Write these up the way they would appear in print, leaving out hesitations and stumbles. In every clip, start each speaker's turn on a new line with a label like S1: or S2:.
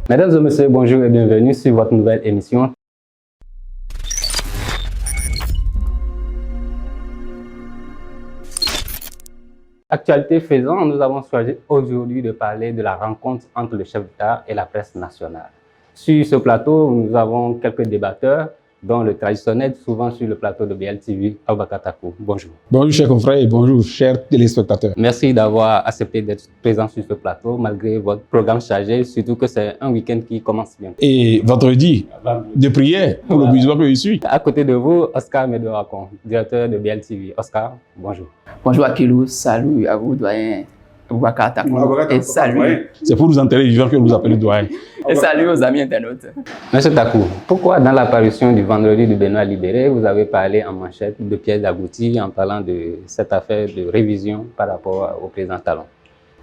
S1: Mesdames et messieurs, bonjour et bienvenue sur votre nouvelle émission. Actualité faisant, nous avons choisi aujourd'hui de parler de la rencontre entre le chef d'État et la presse nationale. Sur ce plateau, nous avons quelques débatteurs, dont le traditionnel, souvent sur le plateau de BLTV, Aboubakar Takou. Bonjour.
S2: Bonjour chers confrères et bonjour chers téléspectateurs.
S1: Merci d'avoir accepté d'être présent sur ce plateau malgré votre programme chargé, surtout que c'est un week-end qui commence bientôt.
S2: Et vendredi, de prière pour le musulman que je suis.
S1: À côté de vous, Oscar Medouakon, directeur de BLTV. Oscar, bonjour.
S3: Bonjour Akilou, salut à vous, doyen Aboubakar Takou, et salut.
S2: C'est pour nous enterrer vivants que nous appelons doyen.
S3: Et salut aux amis internautes.
S1: Monsieur Takou, pourquoi dans l'apparition du vendredi du Benoît libéré, vous avez parlé en manchette de Pierre Dagouti en parlant de cette affaire de révision par rapport au président Talon?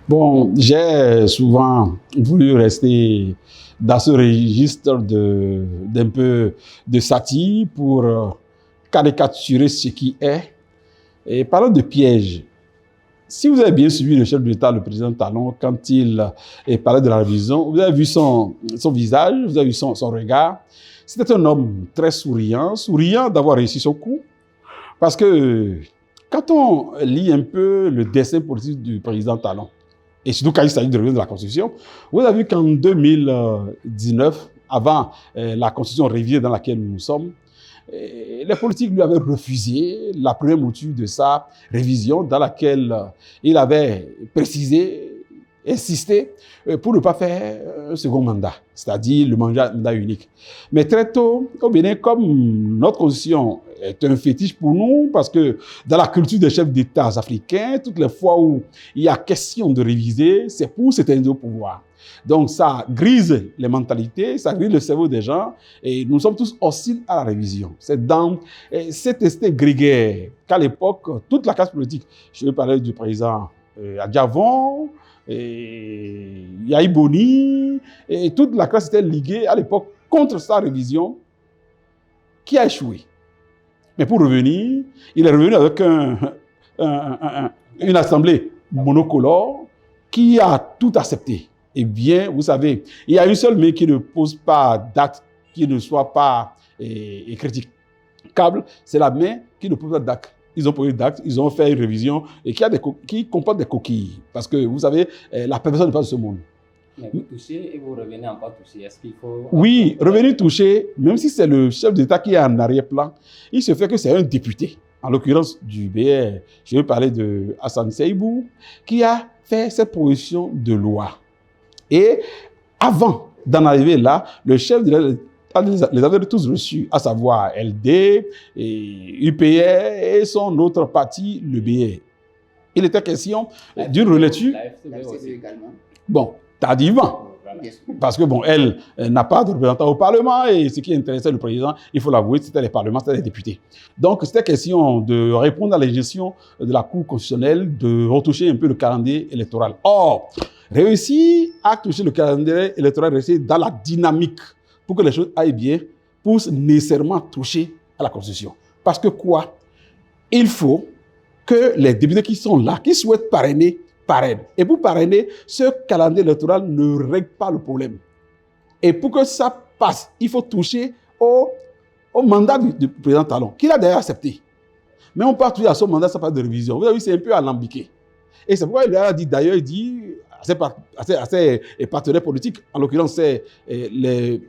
S2: Bon, j'ai souvent voulu rester dans ce registre d'un peu de satire pour caricaturer ce qui est. Et parlant de piège, si vous avez bien suivi le chef de l'État, le président Talon, quand il parlait de la révision, vous avez vu son visage, vous avez vu son regard. C'était un homme très souriant d'avoir réussi son coup. Parce que quand on lit un peu le dessin politique du président Talon, et surtout quand il s'agit de révision de la Constitution, vous avez vu qu'en 2019, avant la Constitution révisée dans laquelle nous sommes, les politiques lui avaient refusé la première mouture de sa révision dans laquelle il avait précisé, insisté pour ne pas faire un second mandat, c'est-à-dire le mandat unique. Mais très tôt, au Bénin, comme notre constitution est un fétiche pour nous, parce que dans la culture des chefs d'État africains, toutes les fois où il y a question de réviser, c'est pour s'éteindre au pouvoir. Donc ça grise les mentalités, ça grise le cerveau des gens et nous sommes tous hostiles à la révision. C'est dans cet instinct grégaire qu'à l'époque, toute la classe politique, je vais parler du président Adjavon, Yahi Boni, et toute la classe était liguée à l'époque contre sa révision qui a échoué. Mais pour revenir, il est revenu avec une assemblée monocolore qui a tout accepté. Eh bien, vous savez, il y a une seule main qui ne pose pas d'acte qui ne soit pas critiquable, c'est la main qui ne pose pas d'acte. Ils ont posé d'acte, ils ont fait une révision et qui comporte des coquilles. Parce que, vous savez, la perfection n'est pas de ce monde.
S1: Mais vous touchez et vous revenez encore toucher. Est-ce qu'il faut...
S2: Oui, revenir toucher, même si c'est le chef d'État qui est en arrière-plan, il se fait que c'est un député, en l'occurrence du BR. Je vais parler de Hassan Seibou, qui a fait cette proposition de loi. Et avant d'en arriver là, le chef de l'État les avait tous reçus, à savoir LD, et UPR et son autre parti, le BR. Il était question d'une relecture. Bon, tardivement. Parce que, bon, elle n'a pas de représentant au Parlement et ce qui intéressait le président, il faut l'avouer, c'était les parlements, c'était les députés. Donc, c'était question de répondre à la gestion de la Cour constitutionnelle, de retoucher un peu le calendrier électoral. Or, réussir à toucher le calendrier électoral, rester dans la dynamique pour que les choses aillent bien, pousse nécessairement toucher à la Constitution. Parce que quoi? Il faut que les députés qui sont là, qui souhaitent parrainer, parrainent. Et pour parrainer, ce calendrier électoral ne règle pas le problème. Et pour que ça passe, il faut toucher au mandat du président Talon, qu'il a d'ailleurs accepté. Mais on part toujours à son mandat, ça passe de révision. Vous avez vu, c'est un peu alambiqué. Et c'est pourquoi il a dit, d'ailleurs, il dit à ses partenaires politiques, en l'occurrence, c'est les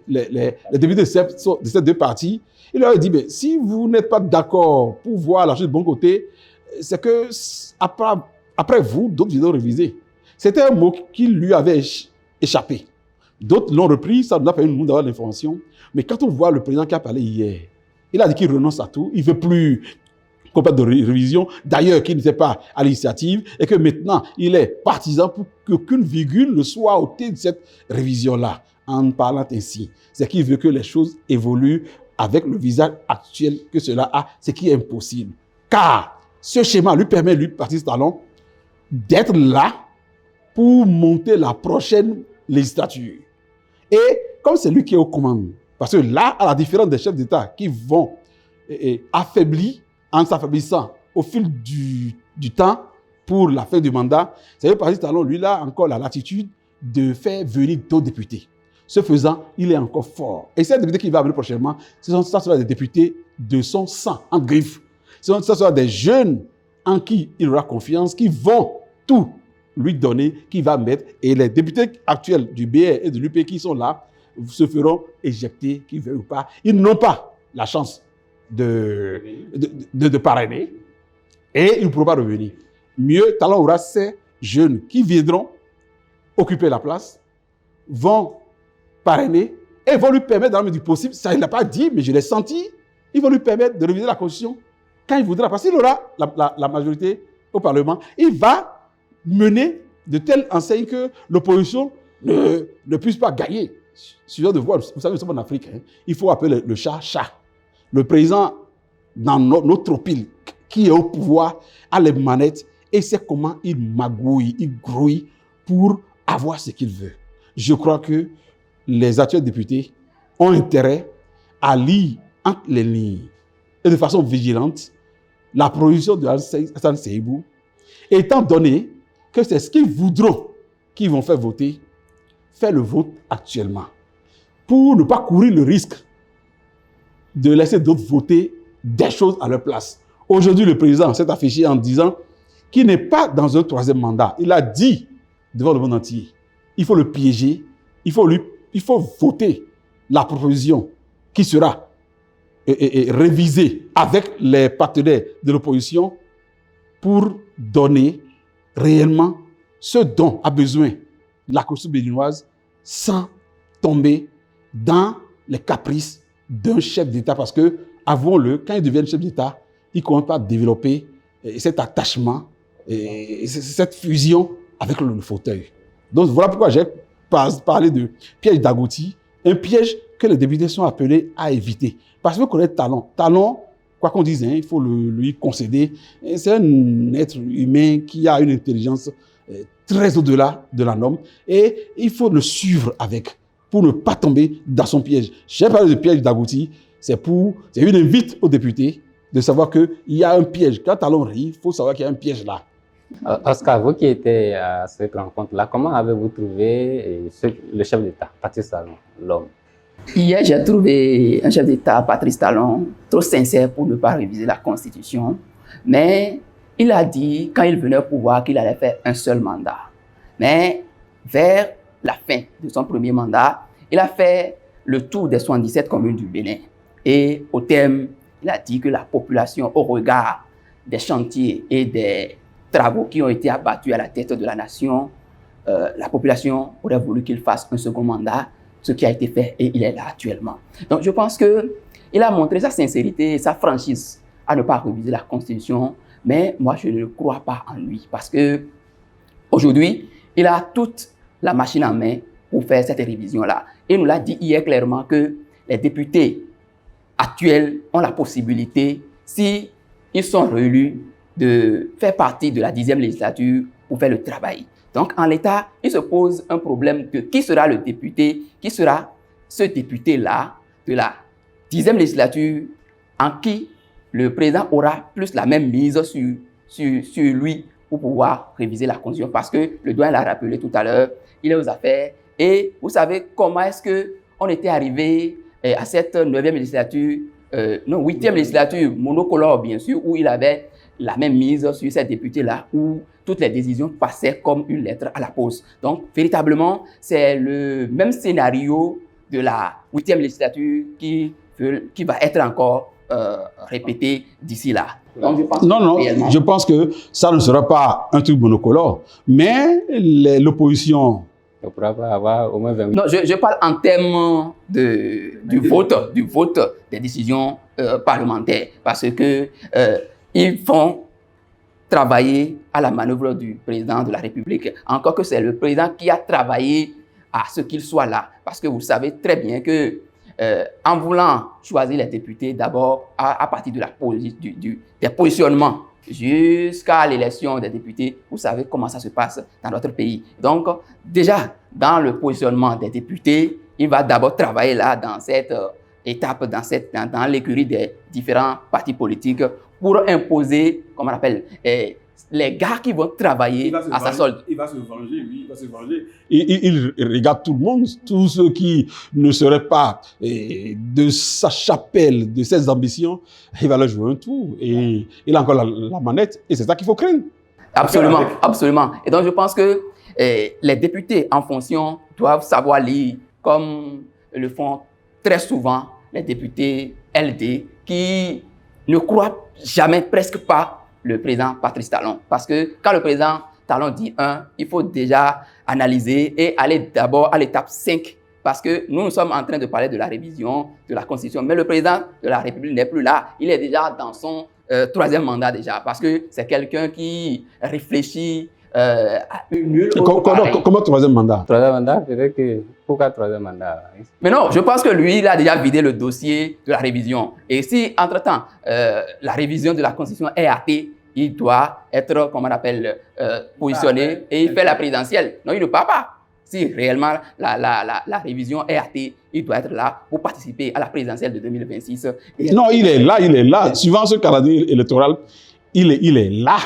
S2: députés de ces deux partis, il leur a dit, mais si vous n'êtes pas d'accord pour voir la chose de bon côté, c'est que après vous, d'autres viendront réviser. C'était un mot qui lui avait échappé. D'autres l'ont repris, ça nous a permis nous d'avoir l'information. Mais quand on voit le président qui a parlé hier, il a dit qu'il renonce à tout, il ne veut plus complète de révision, d'ailleurs qu'il n'était pas à l'initiative et que maintenant il est partisan pour qu'aucune virgule ne soit ôtée de cette révision-là. En parlant ainsi, c'est qu'il veut que les choses évoluent avec le visage actuel que cela a, ce qui est impossible. Car ce schéma lui permet, lui, Patrice Talon, d'être là pour monter la prochaine législature. Et comme c'est lui qui est aux commandes, parce que là, à la différence des chefs d'État qui vont affaiblir, en s'affaiblissant au fil du temps pour la fin du mandat, c'est que Patrice Talon, lui, là, encore la latitude de faire venir d'autres députés. Ce faisant, il est encore fort. Et ces députés qu'il va amener prochainement, ça sera des députés de son sang, en griffe. Ça sera des jeunes en qui il aura confiance, qui vont tout lui donner, qui va mettre. Et les députés actuels du BR et de l'UP qui sont là se feront éjecter, qu'ils veuillent ou pas. Ils n'ont pas la chance de parrainer et ils ne pourront pas revenir. Mieux, Talon aura ces jeunes qui viendront occuper la place, vont parrainer et vont lui permettre, dans le du possible, ça il ne l'a pas dit, mais je l'ai senti, ils vont lui permettre de réviser la Constitution quand il voudra, parce qu'il aura la majorité au Parlement. Il va mener de telles enseignes que l'opposition ne puisse pas gagner. Sur de voir, vous savez, nous sommes en Afrique, hein, il faut appeler le chat chat. Le président, dans notre pile, qui est au pouvoir, a les manettes et sait comment il magouille, il grouille pour avoir ce qu'il veut. Je crois que les actuels députés ont intérêt à lire entre les lignes et de façon vigilante la proposition de Hassan Seibou, étant donné que c'est ce qu'ils voudront qu'ils vont faire voter, faire le vote actuellement, pour ne pas courir le risque de laisser d'autres voter des choses à leur place. Aujourd'hui, le président s'est affiché en disant qu'il n'est pas dans un troisième mandat. Il a dit devant le monde entier, il faut le piéger, il faut voter la proposition qui sera révisée avec les partenaires de l'opposition pour donner réellement ce dont a besoin la Constitution béninoise sans tomber dans les caprices d'un chef d'État. Parce que, avouons-le, quand il devient chef d'État, il ne commence pas à développer cet attachement, cette fusion avec le fauteuil. Donc voilà pourquoi j'ai parlé de piège d'Agouti, un piège que les députés sont appelés à éviter. Parce que vous connaissez Talon. Talon, quoi qu'on dise, hein, il faut lui concéder. C'est un être humain qui a une intelligence très au-delà de la norme. Et il faut le suivre avec, pour ne pas tomber dans son piège. J'ai parlé de piège d'Agouti, c'est une invite aux députés de savoir qu'il y a un piège. Quand Talon rit, il faut savoir qu'il y a un piège là.
S1: Oscar, vous qui étiez à cette rencontre-là, comment avez-vous trouvé le chef d'État, Patrice Talon, l'homme?
S3: Hier, j'ai trouvé un chef d'État, Patrice Talon, trop sincère pour ne pas réviser la Constitution. Mais il a dit, quand il venait au pouvoir, qu'il allait faire un seul mandat. Mais vers la fin de son premier mandat, il a fait le tour des 77 communes du Bénin. Et au terme, il a dit que la population, au regard des chantiers et des travaux qui ont été abattus à la tête de la nation, la population aurait voulu qu'il fasse un second mandat, ce qui a été fait et il est là actuellement. Donc je pense qu'il a montré sa sincérité et sa franchise à ne pas réviser la Constitution, mais moi je ne crois pas en lui parce que aujourd'hui, il a toute la machine en main pour faire cette révision-là. Il nous l'a dit hier clairement que les députés actuels ont la possibilité, si ils sont réélus, de faire partie de la 10e législature pour faire le travail. Donc, en l'état, il se pose un problème de qui sera le député, qui sera ce député-là de la 10e législature en qui le président aura plus la même mise sur lui pour pouvoir réviser la Constitution. Parce que le doyen l'a rappelé tout à l'heure, il est aux affaires. Et vous savez comment est-ce qu'on était arrivé à cette 9e législature, non, 8e législature monocolore, bien sûr, où il avait la même mise sur ces députés-là, où toutes les décisions passaient comme une lettre à la poste. Donc, véritablement, c'est le même scénario de la 8e législature qui va être encore répété d'ici là. Donc,
S2: je pense que ça ne sera pas un truc monocolore, mais l'opposition...
S1: On pourra avoir au moins 28.
S3: Non, je parle en termes du vote des décisions parlementaires, parce que ils font travailler à la manœuvre du président de la République. Encore que c'est le président qui a travaillé à ce qu'il soit là. Parce que vous savez très bien que en voulant choisir les députés, d'abord à partir de des positionnements jusqu'à l'élection des députés, vous savez comment ça se passe dans notre pays. Donc, déjà, dans le positionnement des députés, il va d'abord travailler là, dans cette étape, dans l'écurie des différents partis politiques, pour imposer, comme on appelle, les gars qui vont travailler à sa solde.
S2: Il va se venger, oui, il va se venger. Il regarde tout le monde, tous ceux qui ne seraient pas de sa chapelle, de ses ambitions, il va leur jouer un tour. Et il a encore la manette, et c'est ça qu'il faut craindre.
S3: Absolument, absolument. Et donc, je pense que les députés en fonction doivent savoir lire, comme le font très souvent les députés LD, qui ne croient jamais, presque pas, le président Patrice Talon. Parce que quand le président Talon dit 1, il faut déjà analyser et aller d'abord à l'étape 5. Parce que nous sommes en train de parler de la révision de la Constitution. Mais le président de la République n'est plus là. Il est déjà dans son troisième mandat déjà. Parce que c'est quelqu'un qui réfléchit à une nulle autre
S2: Comment troisième mandat?
S1: Troisième mandat, peut-être que... Pourquoi troisième mandat?
S3: Mais non, je pense que lui, il a déjà vidé le dossier de la révision. Et si, entre-temps, la révision de la Constitution est hâtée, il doit être, comment on appelle, positionné et il fait la présidentielle. Non, il ne part pas. Si réellement la révision est hâtée, il doit être là pour participer à la présidentielle de 2026.
S2: Non, il est là. Suivant ce calendrier électoral, il est là.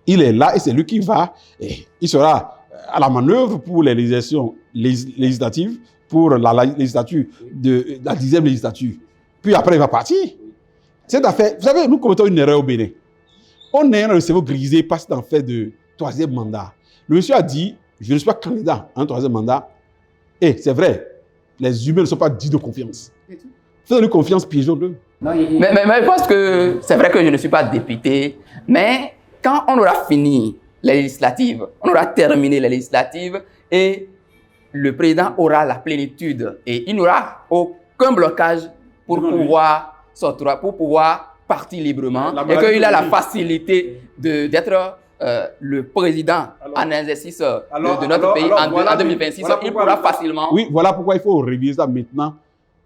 S2: Il est là et c'est lui qui va. Il sera à la manœuvre pour les élections législatives, pour la législature de la 10e législature. Puis après, il va partir. Cette affaire, vous savez, nous commettons une erreur au Bénin. On est le cerveau grisé parce qu'en fait de troisième mandat. Le monsieur a dit, je ne suis pas candidat à un troisième mandat. Et c'est vrai, les humains ne sont pas dits de confiance. Faites-lui confiance, piégeons-le.
S3: Mais je pense que c'est vrai que je ne suis pas député, mais quand on aura fini les législatives, on aura terminé les législatives et le président aura la plénitude et il n'aura aucun blocage pour pouvoir sortir, pour pouvoir partir librement et qu'il a la facilité d'être le président en exercice de notre pays en 2026. Il pourra facilement...
S2: Oui, voilà pourquoi il faut réviser ça maintenant,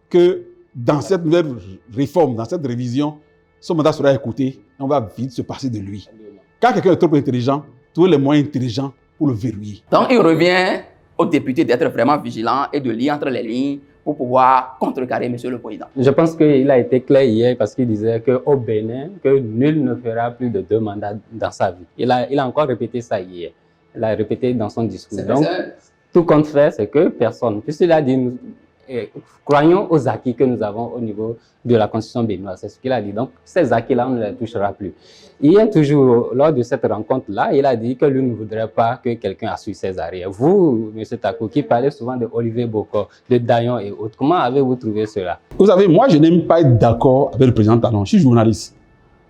S2: que dans cette nouvelle réforme, dans cette révision, son mandat sera écouté et on va vite se passer de lui. Quand quelqu'un est trop intelligent, tous les moyens intelligents pour le verrouiller.
S3: Donc, il revient aux députés d'être vraiment vigilants et de lire entre les lignes pour pouvoir contrecarrer M. le Président.
S1: Je pense qu'il a été clair hier parce qu'il disait qu'au Bénin, que nul ne fera plus de 2 mandats dans sa vie. Il a encore répété ça hier. Il a répété dans son discours. Donc, tout compte fait, c'est que personne, puisqu'il a dit, croyons aux acquis que nous avons au niveau de la Constitution béninoise. C'est ce qu'il a dit. Donc, ces acquis-là, on ne les touchera plus. Hier, toujours, lors de cette rencontre-là, il a dit que lui ne voudrait pas que quelqu'un assume ses arrières. Vous, M. Takou, qui parlez souvent de Olivier Bokor, de Dayon et autres, comment avez-vous trouvé cela?
S2: Vous savez, moi, je n'aime pas être d'accord avec le président Talon. Je suis journaliste.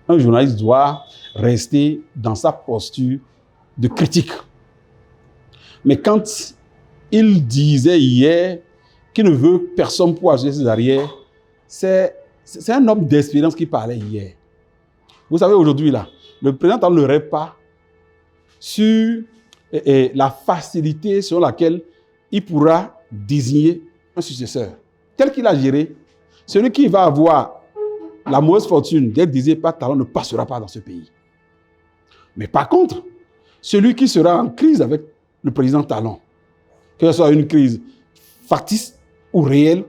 S2: Un journaliste doit rester dans sa posture de critique. Mais quand il disait hier qu'il ne veut personne pour assumer ses arrières, c'est un homme d'expérience qui parlait hier. Vous savez, aujourd'hui, là, le président Talon ne rêve pas sur la facilité sur laquelle il pourra désigner un successeur. Tel qu'il a géré, celui qui va avoir la mauvaise fortune d'être désigné par Talon ne passera pas dans ce pays. Mais par contre, celui qui sera en crise avec le président Talon, que ce soit une crise factice ou réelle,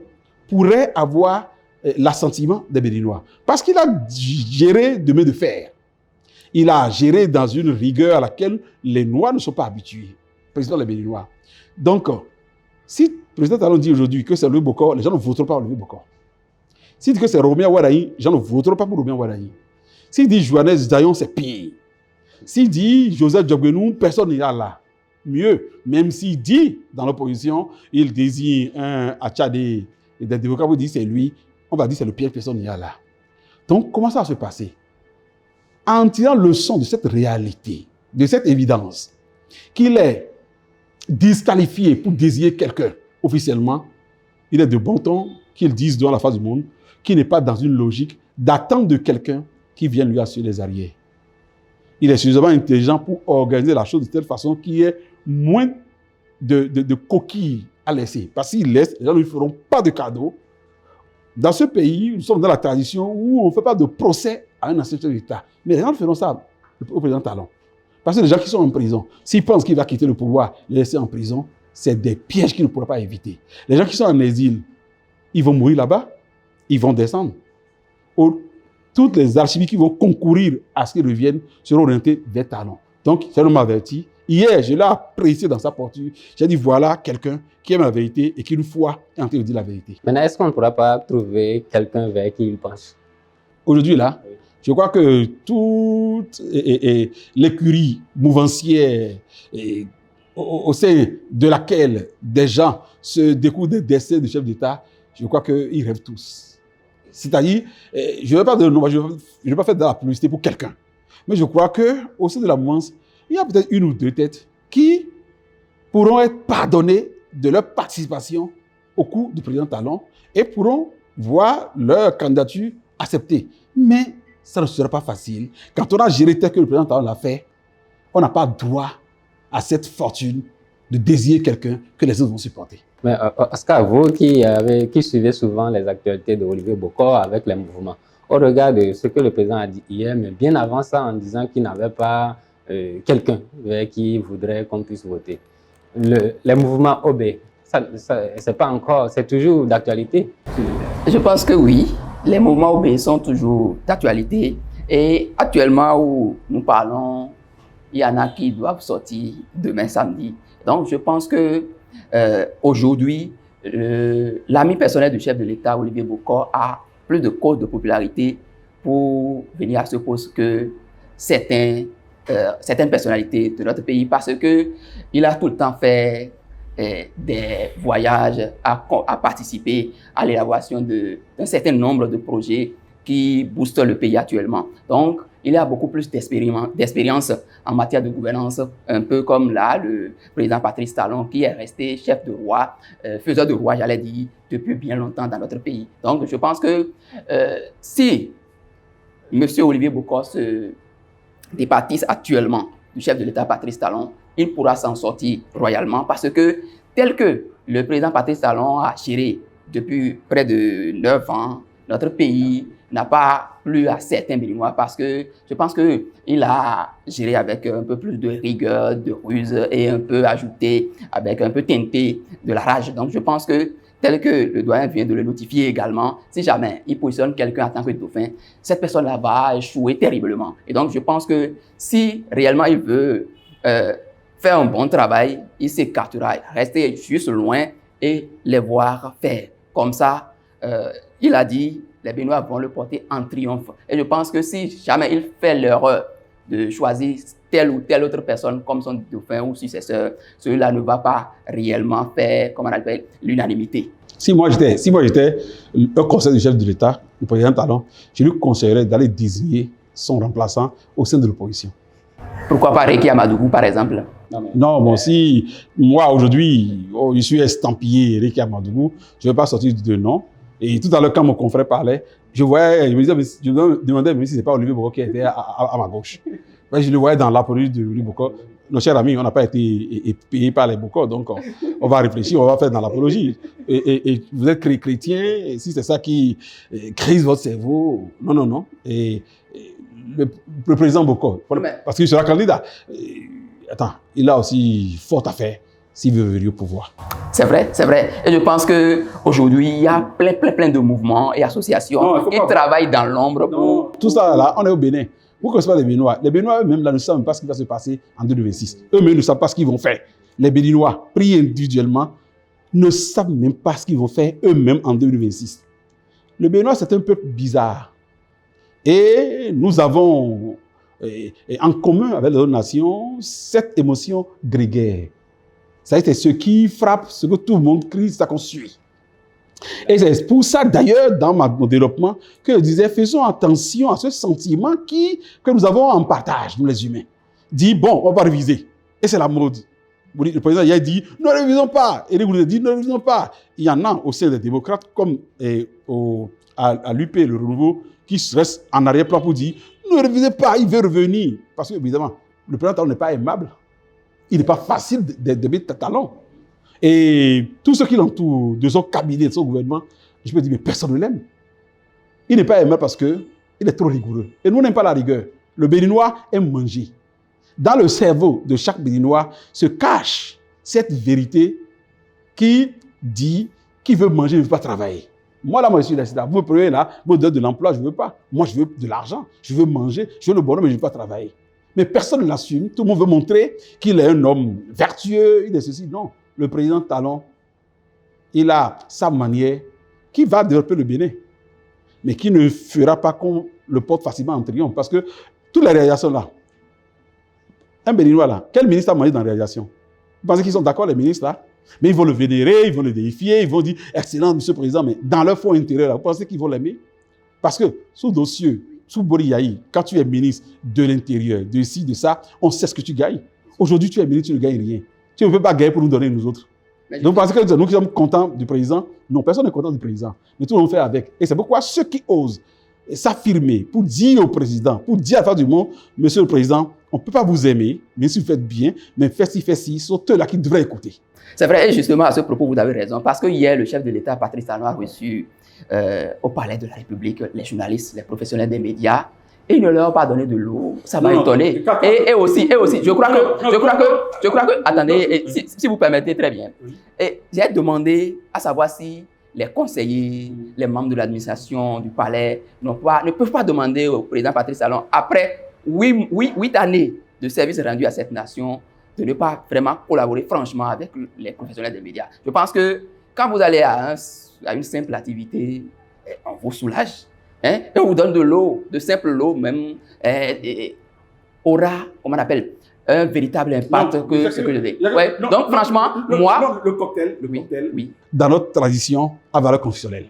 S2: pourrait avoir l'assentiment des Béninois. Parce qu'il a géré de main de fer. Il a géré dans une rigueur à laquelle les Noirs ne sont pas habitués. Président des Béninois. Donc, si le président Talon dit aujourd'hui que c'est Olivier Bokor, les gens ne voteront pas Olivier Bokor. S'il dit que c'est Romain Wadaï, les gens ne voteront pas pour Romain Wadaï. S'il dit Joannès Dayon, c'est pire. S'il dit Joseph Djogbenou, personne n'ira là. Mieux, même s'il dit dans l'opposition, il désigne un Atchadé et des démocrates vous disent c'est lui, on va dire c'est le pire, personne n'ira là. Donc, comment ça va se passer? En tirant leçon de cette réalité, de cette évidence, qu'il est disqualifié pour désigner quelqu'un officiellement, il est de bon ton qu'il dise devant la face du monde qu'il n'est pas dans une logique d'attendre de quelqu'un qui vienne lui assurer les arrières. Il est suffisamment intelligent pour organiser la chose de telle façon qu'il y ait moins de coquilles à laisser. Parce qu'il laisse, les gens ne lui feront pas de cadeaux. Dans ce pays, nous sommes dans la tradition où on ne fait pas de procès à un ancien chef d'État. Mais les gens feront ça au président Talon. Parce que les gens qui sont en prison, s'ils pensent qu'il va quitter le pouvoir, les laisser en prison, c'est des pièges qu'il ne pourra pas éviter. Les gens qui sont en exil, ils vont mourir là-bas, ils vont descendre. Toutes les archives qui vont concourir à ce qu'ils reviennent seront orientées vers Talon. Donc, c'est un homme averti. Hier, je l'ai apprécié dans sa posture. J'ai dit, voilà quelqu'un qui aime la vérité et qui, une fois, est en train de dire la vérité.
S1: Maintenant, est-ce qu'on ne pourra pas trouver quelqu'un vers qui il penche?
S2: Aujourd'hui, là, je crois que toute l'écurie mouvancière au sein de laquelle des gens se découvrent des décès de chefs d'État, je crois qu'ils rêvent tous. C'est-à-dire, je ne vais pas je vais pas faire de la publicité pour quelqu'un, mais je crois qu'au sein de la mouvance, il y a peut-être une ou deux têtes qui pourront être pardonnées de leur participation au coup du président Talon et pourront voir leur candidature acceptée. Mais ça ne sera pas facile. Quand on a géré tel que le président Talon l'a fait, on n'a pas droit à cette fortune de désirer quelqu'un que les autres vont supporter.
S1: Mais Oscar, vous qui suivez souvent les actualités de Olivier Bokor avec les mouvements, au regard de ce que le président a dit hier, mais bien avant ça en disant qu'il n'avait pas quelqu'un vers qui il voudrait qu'on puisse voter, les mouvements OB, c'est pas encore, c'est toujours d'actualité?
S3: Je pense que oui, les mouvements OB sont toujours d'actualité. Et actuellement où nous parlons, il y en a qui doivent sortir demain samedi. Donc je pense que aujourd'hui, l'ami personnel du chef de l'État, Olivier Bokor, a plus de cause de popularité pour venir à ce poste que certaines personnalités de notre pays, parce qu'il a tout le temps fait des voyages, à participer à l'élaboration d'un certain nombre de projets qui boostent le pays actuellement. Donc, il a beaucoup plus d'expérience en matière de gouvernance, un peu comme là, le président Patrice Talon, qui est resté chef de roi, faiseur de roi, j'allais dire, depuis bien longtemps dans notre pays. Donc, je pense que si M. Olivier Bokor se départisse actuellement du chef de l'État Patrice Talon, il pourra s'en sortir royalement parce que, tel que le président Patrice Talon a géré depuis près de 9 ans, notre pays n'a pas plu à certains Béninois parce que je pense qu'il a géré avec un peu plus de rigueur, de ruse et un peu ajouté, avec un peu teinté de la rage. Donc je pense que, tel que le doyen vient de le notifier également, si jamais il positionne quelqu'un en tant que dauphin, cette personne-là va échouer terriblement. Et donc je pense que si réellement il veut faire un bon travail, il s'écartera, rester juste loin et les voir faire. Comme ça, il a dit, les Béninois vont le porter en triomphe. Et je pense que si jamais il fait l'erreur de choisir telle ou telle autre personne comme son dauphin ou successeur, celui-là ne va pas réellement faire, comment on appelle, l'unanimité.
S2: Si moi j'étais un conseil du chef de l'État, le président Talon, je lui conseillerais d'aller désigner son remplaçant au sein de l'opposition.
S3: Pourquoi pas Réki Amadougou, par exemple?
S2: Non, bon, si moi aujourd'hui, je suis estampillé Réki Amadougou, je ne vais pas sortir de nom. Et tout à l'heure, quand mon confrère parlait, je me demandais même si ce n'est pas Olivier Bokor qui était à ma gauche. Je le voyais dans l'apologie de Olivier Bokor. Nos chers amis, on n'a pas été payés par les Bokor, donc on va réfléchir, on va faire dans l'apologie. Et vous êtes chrétien, et si c'est ça qui crise votre cerveau, non. Et le président Bokor, parce qu'il sera candidat, il a aussi fort à faire s'il veut venir au pouvoir. C'est vrai.
S3: Et je pense qu'aujourd'hui, il y a plein de mouvements et associations qui travaillent dans l'ombre pour...
S2: Tout ça, là, on est au Bénin. Vous ne connaissez pas les Béninois. Les Béninois eux-mêmes, là, ne savent pas ce qui va se passer en 2026. Eux-mêmes ne savent pas ce qu'ils vont faire. Les Béninois, pris individuellement, ne savent même pas ce qu'ils vont faire eux-mêmes en 2026. Le Béninois, c'est un peuple bizarre. Et nous avons en commun avec les autres nations cette émotion grégaire. C'est ce qui frappe, ce que tout le monde crie, c'est ça qu'on suit. Et c'est pour ça, d'ailleurs, dans mon développement, que je disais, faisons attention à ce sentiment que nous avons en partage, nous les humains. Dit, bon, on va réviser. Et c'est la mode. Le président il a dit, ne révisons pas. Et vous dit, ne révisons pas. Il y en a au sein des démocrates, comme à l'UP, le renouveau, qui reste en arrière-plan pour dire, ne révisez pas, il veut revenir. Parce que, évidemment, le président Talon n'est pas aimable. Il n'est pas facile de mettre Talon. Et tous ceux qui l'entourent, de son cabinet, de son gouvernement, je me dis, mais personne ne l'aime. Il n'est pas aimé parce qu'il est trop rigoureux. Et nous, on n'aime pas la rigueur. Le Béninois aime manger. Dans le cerveau de chaque Béninois se cache cette vérité qui dit qu'il veut manger, il ne veut pas travailler. Moi, là, je suis là. Vous me prenez là, vous me donnez de l'emploi, je ne veux pas. Moi, je veux de l'argent, je veux manger, je veux le bonheur, mais je ne veux pas travailler. Mais personne ne l'assume. Tout le monde veut montrer qu'il est un homme vertueux, il est ceci. Non, le président Talon, il a sa manière qui va développer le Bénin, mais qui ne fera pas qu'on le porte facilement en triomphe. Parce que toutes les réalisations là, un Béninois là, quel ministre a mangé dans la réalisation? Vous pensez qu'ils sont d'accord, les ministres là? Mais ils vont le vénérer, ils vont le déifier, ils vont dire « Excellent, monsieur le président », mais dans leur fond intérieur, là, vous pensez qu'ils vont l'aimer? Parce que sous dossier, sous Boriyaï, quand tu es ministre de l'Intérieur, de ci, de ça, on sait ce que tu gagnes. Aujourd'hui, tu es ministre, tu ne gagnes rien. Tu ne peux pas gagner pour nous donner, nous autres. Donc, vous pensez que nous qui sommes contents du président? Non, personne n'est content du président. Mais tout le monde fait avec. Et c'est pourquoi ceux qui osent s'affirmer pour dire au président, pour dire à la fin du monde, monsieur le président, on ne peut pas vous aimer, mais si vous faites bien, mais faites ci, sont eux là qui devraient écouter.
S3: C'est vrai, et justement, à ce propos, vous avez raison. Parce que hier, le chef de l'État, Patrice Talon, a reçu au Palais de la République les journalistes, les professionnels des médias, et il ne leur a pas donné de l'eau. Ça m'a étonné. Et aussi, je crois que, attendez, si vous permettez, très bien. Et j'ai demandé à savoir si les conseillers, les membres de l'administration du palais ne peuvent pas demander au président Patrice Talon, après 8 années de service rendu à cette nation, de ne pas vraiment collaborer franchement avec les professionnels des médias. Je pense que quand vous allez à une simple activité, on vous soulage, hein, et on vous donne de l'eau, de simple l'eau même, aura, comment on appelle, un véritable impact que ce que je dis. Ouais. Donc franchement, moi...
S2: Le cocktail,
S3: oui.
S2: Dans notre tradition à valeur constitutionnelle.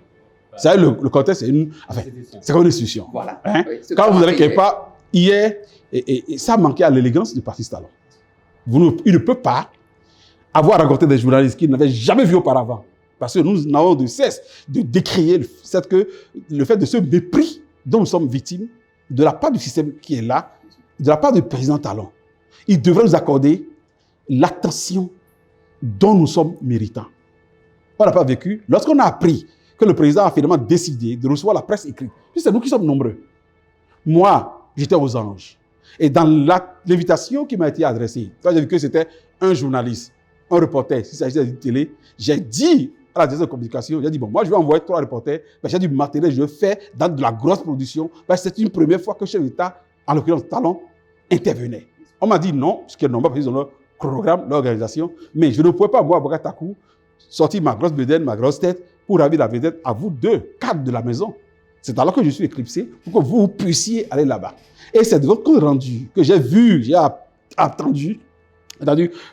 S2: Ça, le cocktail, c'est comme une institution.
S3: Voilà.
S2: Hein?
S3: Oui,
S2: Quand vous allez quelque part, hier, et ça manquait à l'élégance du Patrice Talon. Il ne peut pas avoir rencontré des journalistes qu'il n'avait jamais vus auparavant. Parce que nous n'avons de cesse de décrier le fait de ce mépris dont nous sommes victimes de la part du système qui est là, de la part du président Talon. Il devrait nous accorder l'attention dont nous sommes méritants. On n'a pas vécu. Lorsqu'on a appris que le président a finalement décidé de recevoir la presse écrite, c'est nous qui sommes nombreux. Moi, j'étais aux anges. Et dans l'invitation qui m'a été adressée, quand j'ai vu que c'était un journaliste, un reporter, s'il s'agissait de télé, j'ai dit à la direction de communication, j'ai dit, bon, moi je vais envoyer 3 reporters, mais j'ai du matériel, je fais dans de la grosse production, parce que c'est une première fois que le chef d'État, en l'occurrence Talon, intervenait. On m'a dit non, ce qui est normal, parce qu'ils ont leur programme, leur organisation, mais je ne pouvais pas, moi, Boubacar Takou, sortir ma grosse bedaine, ma grosse tête, pour ravir la vedette à vous deux, cadres de la maison. C'est alors que je suis éclipsé, pour que vous puissiez aller là-bas. Et c'est de votre compte rendu que j'ai vu, j'ai attendu,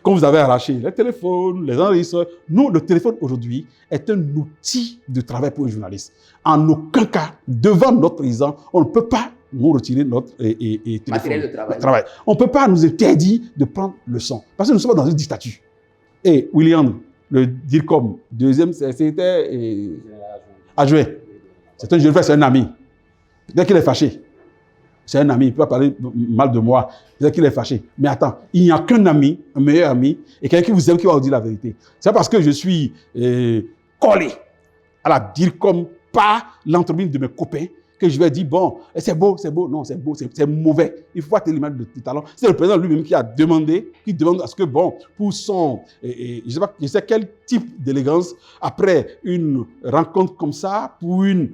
S2: quand vous avez arraché les téléphones, les enregistreurs. Nous, le téléphone aujourd'hui est un outil de travail pour les journalistes. En aucun cas, devant notre président, on ne peut pas nous retirer notre
S3: matériel de
S2: travail. On ne peut pas nous interdire de prendre le son. Parce que nous sommes dans une dictature. Et William, le DIRCOM, deuxième, c'était adjoint. C'est un jeune frère, c'est un ami. Dès qu'il est fâché, c'est un ami, il peut pas parler mal de moi, dès qu'il est fâché. Mais attends, il n'y a qu'un ami, un meilleur ami, et quelqu'un qui vous aime qui va vous dire la vérité. C'est parce que je suis collé à la DIRCOM par l'entreprise de mes copains que je vais dire, bon, c'est beau, non, c'est beau, c'est mauvais. Il faut pas l'image de talent. C'est le président lui-même qui a demandé, qui demande à ce que, bon, pour son, je sais quel type d'élégance, après une rencontre comme ça, pour une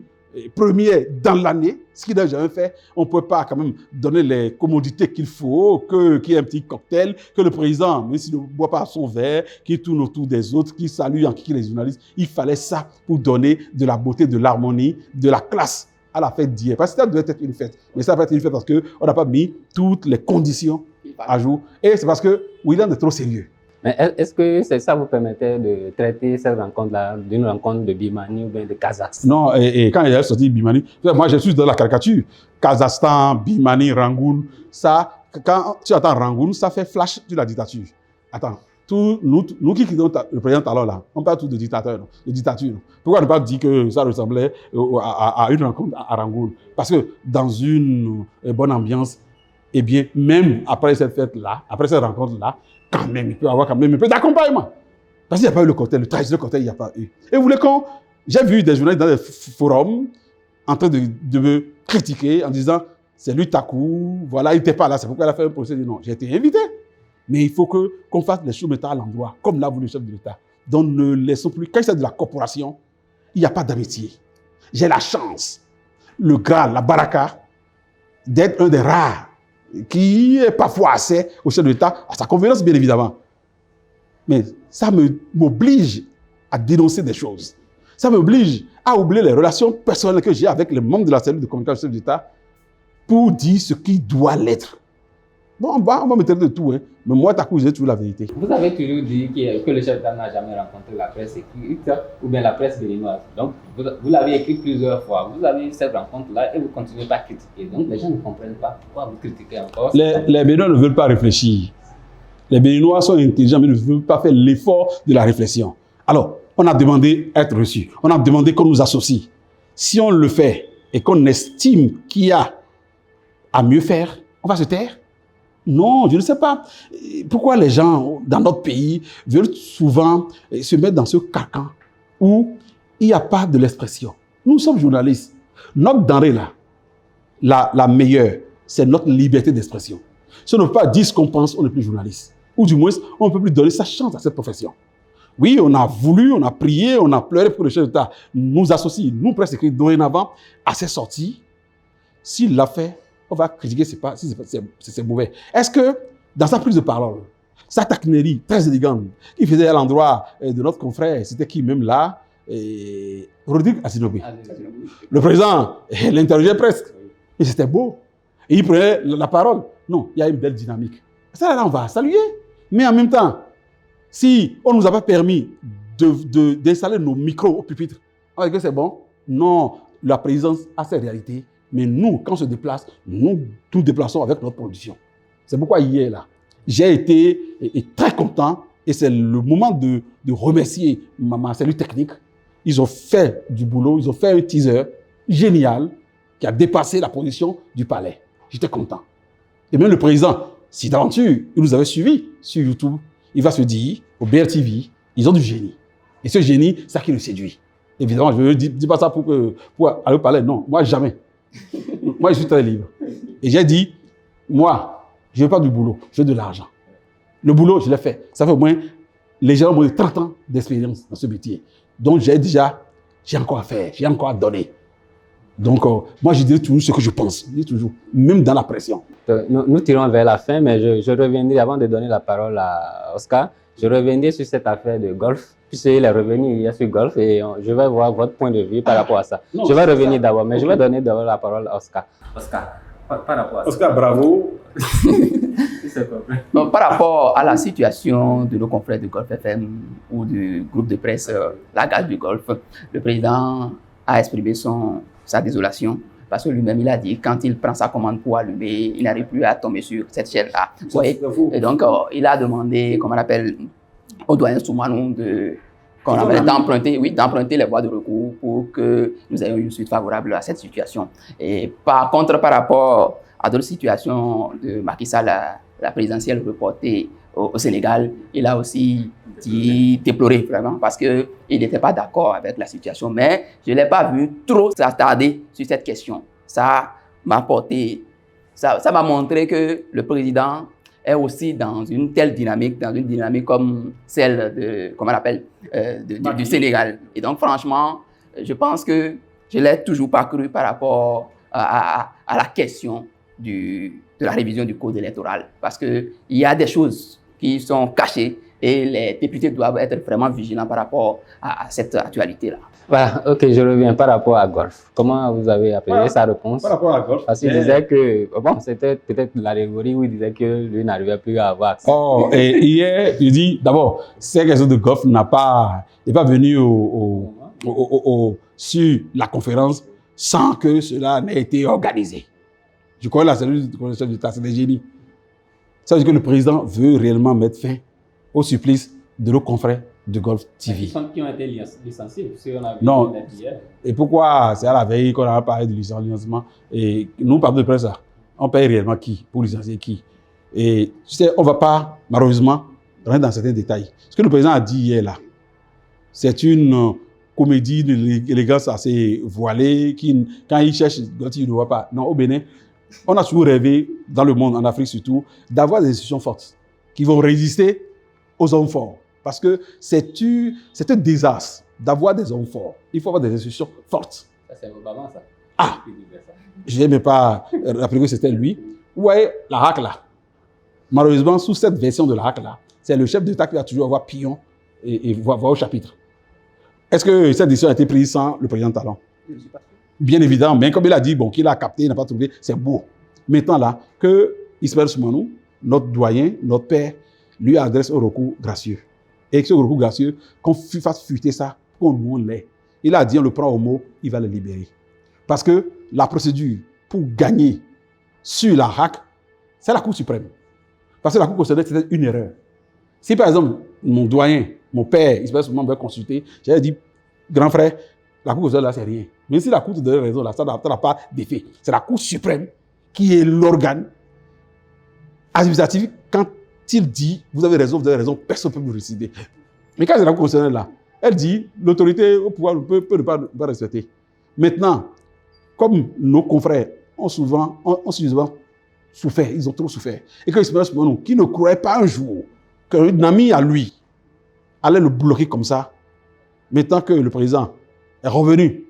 S2: première dans l'année, ce qu'il n'a jamais fait, on ne peut pas quand même donner les commodités qu'il faut, qu'il y ait un petit cocktail, que le président, même s'il ne boit pas son verre, qu'il tourne autour des autres, qu'il salue en qui les journalistes. Il fallait ça pour donner de la beauté, de l'harmonie, de la classe à la fête d'hier. Parce que ça devait être une fête. Mais ça va être une fête parce qu'on n'a pas mis toutes les conditions à jour. Et c'est parce que William est trop sérieux.
S1: Mais est-ce que ça vous permettait de traiter cette rencontre-là d'une rencontre de Bimani ou bien de Kazakhstan?
S2: Non, et quand il a sorti Bimani, moi je suis dans la caricature. Kazakhstan, Bimani, Rangoon, ça, quand tu attends Rangoon, ça fait flash de la dictature. Attends, nous qui quittons le président Talon là, on parle tous de dictature. Pourquoi ne pas dire que ça ressemblait à une rencontre à Rangoon? Parce que dans une bonne ambiance, eh bien, même après cette fête-là, après cette rencontre-là, quand même, il peut y avoir quand même un peu d'accompagnement. Parce qu'il n'y a pas eu le cocktail, le traditionnel cocktail, il n'y a pas eu. Et vous voulez qu'on... J'ai vu des journalistes dans des forums en train de me critiquer en disant « c'est lui Takou, voilà, il n'était pas là, c'est pourquoi il a fait un procès. » Non, j'ai été invité. Mais il faut qu'on fasse les choses à l'endroit, comme l'a voulu le chef de l'État. Donc ne laissons plus... Quand il s'agit de la corporation, il n'y a pas d'amitié. J'ai la chance, le Graal, la Baraka, d'être un des rares qui est parfois assez au chef de l'État, à sa convenance bien évidemment. Mais ça m'oblige à dénoncer des choses. Ça m'oblige à oublier les relations personnelles que j'ai avec les membres de la cellule de communication du chef d'État pour dire ce qui doit l'être. Bon, on va me traiter de tout, hein. Mais moi, t'as j'ai toujours la vérité.
S1: Vous avez toujours dit que le chef d'État n'a jamais rencontré la presse écrite ou bien la presse béninoise. Donc, vous l'avez écrit plusieurs fois. Vous avez eu cette rencontre-là et vous continuez pas à critiquer. Donc, les gens ne comprennent pas pourquoi vous critiquez encore.
S2: Les Béninois ne veulent pas réfléchir. Les Béninois sont intelligents, mais ne veulent pas faire l'effort de la réflexion. Alors, on a demandé à être reçu. On a demandé qu'on nous associe. Si on le fait et qu'on estime qu'il y a à mieux faire, on va se taire. Non, je ne sais pas. Pourquoi les gens dans notre pays veulent souvent se mettre dans ce carcan où il n'y a pas de l'expression. Nous sommes journalistes. Notre denrée là, la meilleure, c'est notre liberté d'expression. Si on ne peut pas dire ce qu'on pense, on n'est plus journaliste. Ou du moins, on ne peut plus donner sa chance à cette profession. Oui, on a voulu, on a prié, on a pleuré pour que le chef d'État nous associe, nous presse écrits dorénavant à ses sorties. S'il l'a fait, on va critiquer si c'est mauvais. Est-ce que, dans sa prise de parole, sa taquinerie très élégante, qu'il faisait à l'endroit de notre confrère, c'était qui même là, Rodrigue Asinobé. Le président l'interrogeait presque. Et c'était beau. Et il prenait la parole. Non, il y a une belle dynamique. Ça, là, on va saluer. Mais en même temps, si on ne nous a pas permis d'installer nos micros au pupitre, on va dire que c'est bon. Non, la présidence a ses réalités. Mais nous, quand on se déplace, nous déplaçons avec notre production. C'est pourquoi hier, là, j'ai été très content et c'est le moment de remercier ma cellule technique. Ils ont fait du boulot, ils ont fait un teaser génial qui a dépassé la production du palais. J'étais content. Et même le président, si d'aventure, il nous avait suivis sur YouTube, il va se dire, au BRTV, ils ont du génie. Et ce génie, c'est ça qui le séduit. Évidemment, je ne dis pas ça pour aller au palais, non, moi jamais. Moi, je suis très libre. Et j'ai dit, moi, je ne veux pas du boulot, je veux de l'argent. Le boulot, je l'ai fait. Ça fait au moins, les gens ont moins de 30 ans d'expérience dans ce métier. Donc, j'ai encore à faire, j'ai encore à donner. Donc, moi, je dis toujours ce que je pense, je dis toujours, même dans la pression.
S1: Nous tirons vers la fin, mais je reviendrai, avant de donner la parole à Oscar, je reviendrai sur cette affaire de golf, puisqu'il est revenu hier sur golf et je vais voir votre point de vue par rapport à ça. Non, je vais revenir d'abord, mais je vais donner d'abord la parole à Oscar. Oscar, par rapport à ça.
S2: Oscar, bravo.
S3: Donc, par rapport à la situation de nos confrères de Golf FM ou du groupe de presse La Gare du Golfe, le président a exprimé sa désolation parce que lui-même, il a dit quand il prend sa commande pour allumer, il n'arrive plus à tomber sur cette chaîne-là. Et donc, il a demandé, comme on appelle, au doyen Soumanou d'emprunter les voies de recours pour que nous ayons une suite favorable à cette situation. Et par contre, par rapport à d'autres situations de Macky Sall, la présidentielle reportée au Sénégal, il a aussi déploré vraiment parce qu'il n'était pas d'accord avec la situation. Mais je ne l'ai pas vu trop s'attarder sur cette question. Ça m'a montré que le président est aussi dans une telle dynamique, comme celle du Sénégal. Et donc, franchement, je pense que je ne l'ai toujours pas cru par rapport à la question de la révision du code électoral. Parce qu'il y a des choses qui sont cachées et les députés doivent être vraiment vigilants par rapport à cette actualité-là.
S1: Voilà, ok, je reviens par rapport à golf. Comment vous avez appelé sa réponse?
S2: Par rapport à golf.
S1: Parce qu'il disait que, bon, c'était peut-être l'allégorie où il disait que lui n'arrivait plus à avoir accès.
S2: Oh, et hier, il dit, d'abord, cette question de golf n'est pas venu sur la conférence sans que cela n'ait été organisé. Je crois que la cellule de coordination du État, c'est des génies. Ça veut dire que le président veut réellement mettre fin au supplice de nos confrères de Golf TV.
S1: Qui ont été licenciés, on a vu
S2: non. Et pourquoi c'est à la veille qu'on a parlé de licenciement? Et nous, par de presse, on paye réellement qui? Pour licencier qui? Et tu sais, on ne va pas, malheureusement, rentrer dans certains détails. Ce que le président a dit hier là, c'est une comédie d'élégance assez voilée qui, quand il cherche, il ne voit pas. Non, au Bénin, on a toujours rêvé, dans le monde, en Afrique surtout, d'avoir des institutions fortes qui vont résister aux hommes forts. Parce que c'est un désastre d'avoir des hommes forts. Il faut avoir des institutions fortes.
S1: Ça, c'est Obama, ça.
S2: Ah, je n'aimais pas rappeler que c'était lui. Vous voyez la RAC là. Malheureusement, sous cette version de la RAC là, c'est le chef d'État qui va toujours avoir pion et voir au chapitre. Est-ce que cette décision a été prise sans le président Talon? Bien évidemment, mais comme il a dit, bon, qu'il a capté, il n'a pas trouvé, c'est beau. Maintenant là, que Ismaël Soumanou, notre doyen, notre père, lui adresse un recours gracieux. Et que ce recours gracieux, qu'on fasse fuiter ça, qu'on nous l'ait. Il a dit, on le prend au mot, il va le libérer. Parce que la procédure pour gagner sur la RAC, c'est la Cour suprême. Parce que la Cour constitutionnelle, c'était une erreur. Si par exemple, mon doyen, mon père, Ismaël Soumanou veut consulter, j'avais dit, grand frère, la Cour constitutionnelle, là, c'est rien. Mais si la Cour te donne raison, là, ça n'a pas d'effet. C'est la Cour suprême qui est l'organe administratif. Quand il dit, vous avez raison, personne ne peut vous décider. Mais quand c'est la Cour constitutionnelle, là, elle dit, l'autorité au pouvoir ne peut pas respecter. Maintenant, comme nos confrères ont suffisamment souffert, ils ont trop souffert, et que Ismaël Soumanou, qui ne croyait pas un jour qu'un ami à lui allait le bloquer comme ça, maintenant que le président est revenu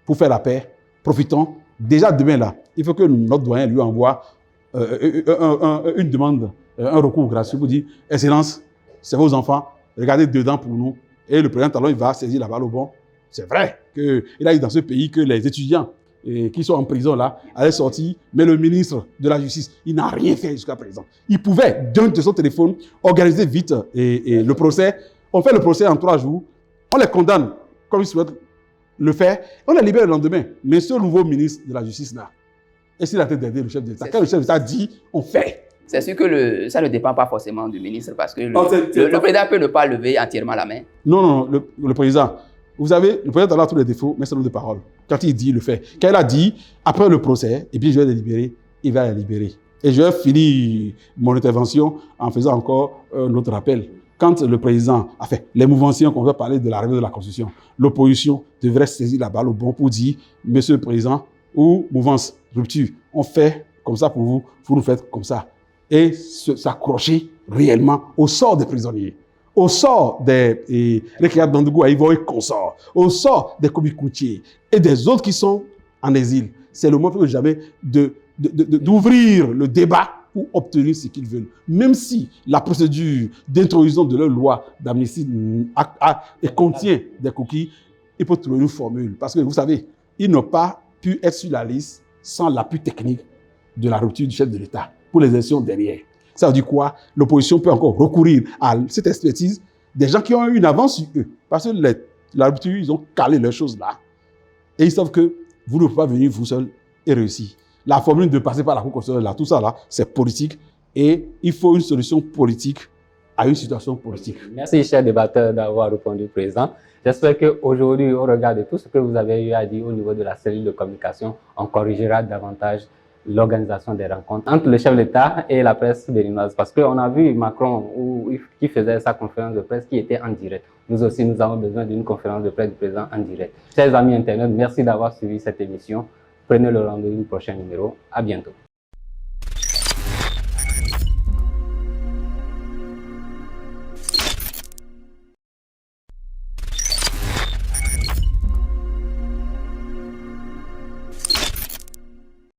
S2: pour faire la paix, profitons. Déjà demain là, il faut que notre doyen lui envoie une demande, un recours gracieux pour dire, Excellence, c'est vos enfants, regardez dedans pour nous. Et le président Talon, il va saisir la balle au bon. C'est vrai qu'il a dit dans ce pays que les étudiants qui sont en prison là allaient sortir, mais le ministre de la Justice, il n'a rien fait jusqu'à présent. Il pouvait, d'un de son téléphone, organiser vite le procès. On fait le procès en 3 jours, on les condamne comme ils souhaitent le faire, on les libère le lendemain. Mais ce nouveau ministre de la Justice là, est-ce qu'il a été d'aider le chef d'État? Quand le chef d'État dit, on fait.
S3: C'est sûr que ça ne dépend pas forcément du ministre parce que le président peut ne pas lever entièrement la main.
S2: Non, le président. Vous savez, le président a tous les défauts, mais c'est l'homme de parole. Quand il dit, il le fait. Quand il a dit, après le procès, et puis je vais les libérer, il va les libérer. Et je vais finir mon intervention en faisant encore un autre rappel. Quand le président a fait les mouvances qu'on va parler de la révision de la Constitution, l'opposition devrait saisir la balle au bon pour dire, Monsieur le Président, ou mouvance, rupture, on fait comme ça pour vous nous faites comme ça. Et s'accrocher réellement au sort des prisonniers, au sort des Rekiat Bandougou à Ivoire et consorts, au sort des Kobi-Koutier et des autres qui sont en exil. C'est le moment plus que jamais d'ouvrir le débat pour obtenir ce qu'ils veulent. Même si la procédure d'introduction de leur loi d'amnistie contient des coquilles, il faut trouver une formule. Parce que vous savez, ils n'ont pas pu être sur la liste sans l'appui technique de la rupture du chef de l'État pour les élections derrière. Ça veut dire quoi? L'opposition peut encore recourir à cette expertise des gens qui ont eu une avance sur eux. Parce que la rupture, ils ont calé leurs choses là. Et ils savent que vous ne pouvez pas venir vous seul et réussir. La formule de passer par la Cour constitutionnelle, là, tout ça là, c'est politique. Et il faut une solution politique à une situation politique.
S1: Merci, cher débatteur, d'avoir répondu présent. J'espère qu'aujourd'hui, au regard de tout ce que vous avez eu à dire au niveau de la cellule de communication, on corrigera davantage l'organisation des rencontres entre le chef de l'État et la presse béninoise. Parce qu'on a vu Macron qui faisait sa conférence de presse qui était en direct. Nous aussi, nous avons besoin d'une conférence de presse du président en direct. Chers amis internautes, merci d'avoir suivi cette émission. Prenez le rendez-vous du prochain numéro. À bientôt.